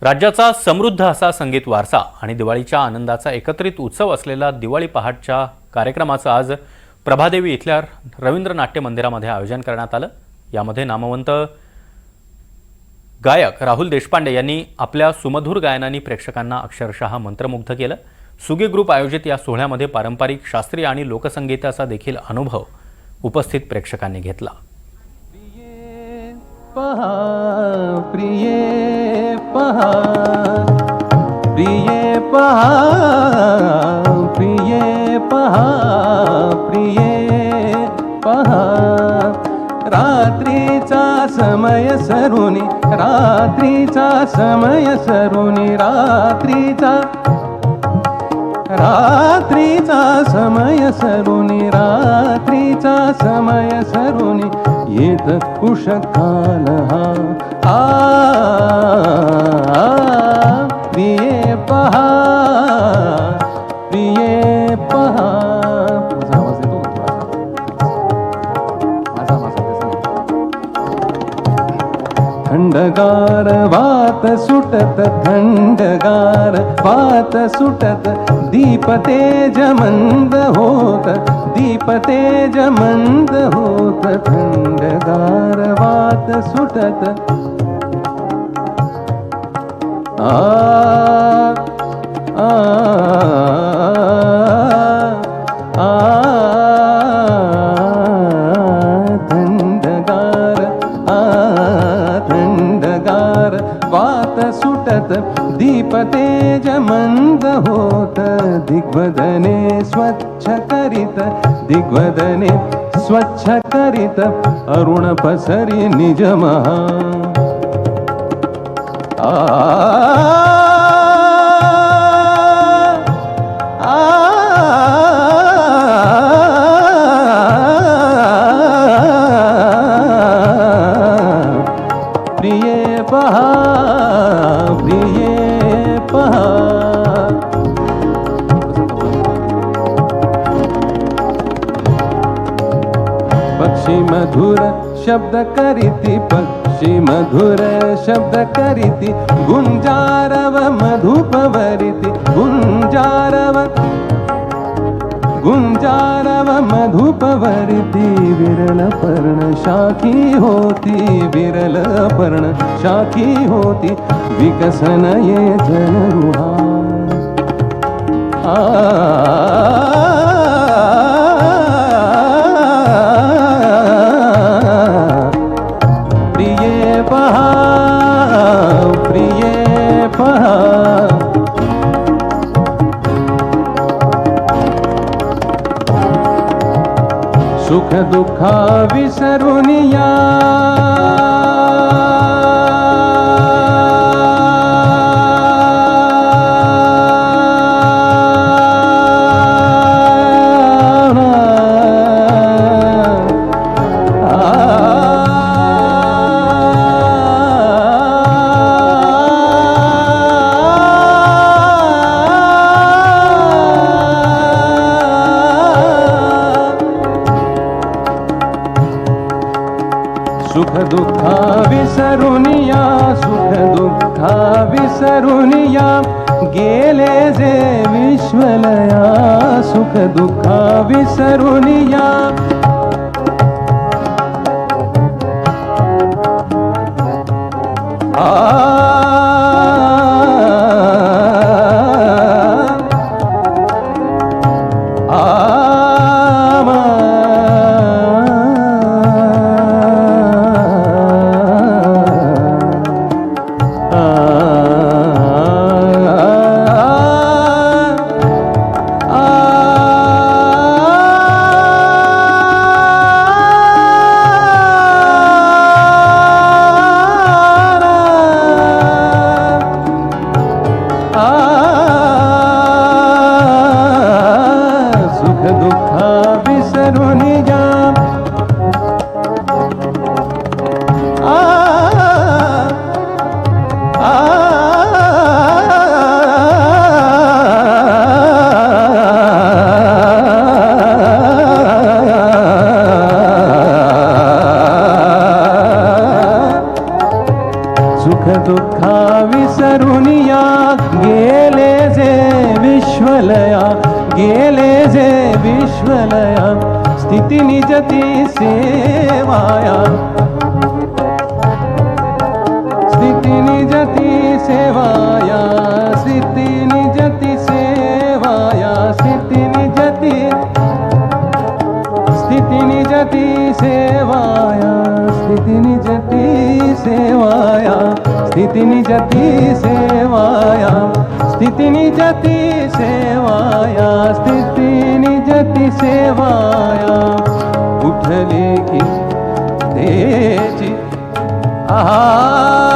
राज्याचा समृद्ध असा संगीत वारसा आणि दिवाळीच्या आनंदाचा एकत्रित उत्सव असलेला दिवाळी पहाटच्या कार्यक्रमाचं आज प्रभादेवी इथल्या रवींद्र नाट्य मंदिरामध्ये आयोजन करण्यात आलं। यामध्ये नामवंत गायक राहुल देशपांडे यांनी आपल्या सुमधुर गायनाने प्रेक्षकांना अक्षरशः मंत्रमुग्ध केलं। सुगी ग्रुप आयोजित या सोहळ्यामध्ये पारंपरिक शास्त्रीय आणि लोकसंगीताचा देखील अनुभव उपस्थित प्रेक्षकांनी घेतला। प्रिये पहा प्रिये पहा प्रिये पहा प्रिये पहा रात्रीचा समय सरुनी रात्रीचा समय सरुनी रात्रीचा समय सरुनी रात्रीचा समय सरुनी येत कुशकाल हा प्रिये पहा प्रिये पहा। माझा आवाज येतो थंडगार वात सुटत थंडगार वात सुटत दीप तेज मंद होत दीप तेज मंद होत थंडगार वात सुटत आ आ आ थंडगार थंडगार वात सुटत दीप तेज मंद होत दिग्वदने स्वच्छ करीत दिग्वदने स्वच्छ करीत अरुण पसरी निज महा प्रिये पहा प्रिये पहा। पक्षी मधुर शब्द करीती पक्षी मधुर शब्द करीती गुंजारव मधुपवरिती गुंजारव गुंजारव मधुपवरिती विरल पर्ण शाखी होती विरल पर्ण शाखी होती विकसन ये जनरुहा प्रिये पहा प्रिये पहा। सुख दुःखा विसरून या सुख दुःखा विसरून या सुख दुःखा विसरून या गेले जे विश्वलया सुख दुःखा विसरून या सुख दुःखा विसरून या गेले जे विश्वलया गेले जे विश्वलया स्थिती निजती सेवाया स्थिती निजती सेवाया स्थिती निजती सेवाया स्थिती निजती स्थिती निजती सेवाया स्थिती निजती सेवाया स्थिती निजती सेवाया स्थिती निजती सेवाया स्थिती निजती सेवाया उठले की तेची आहा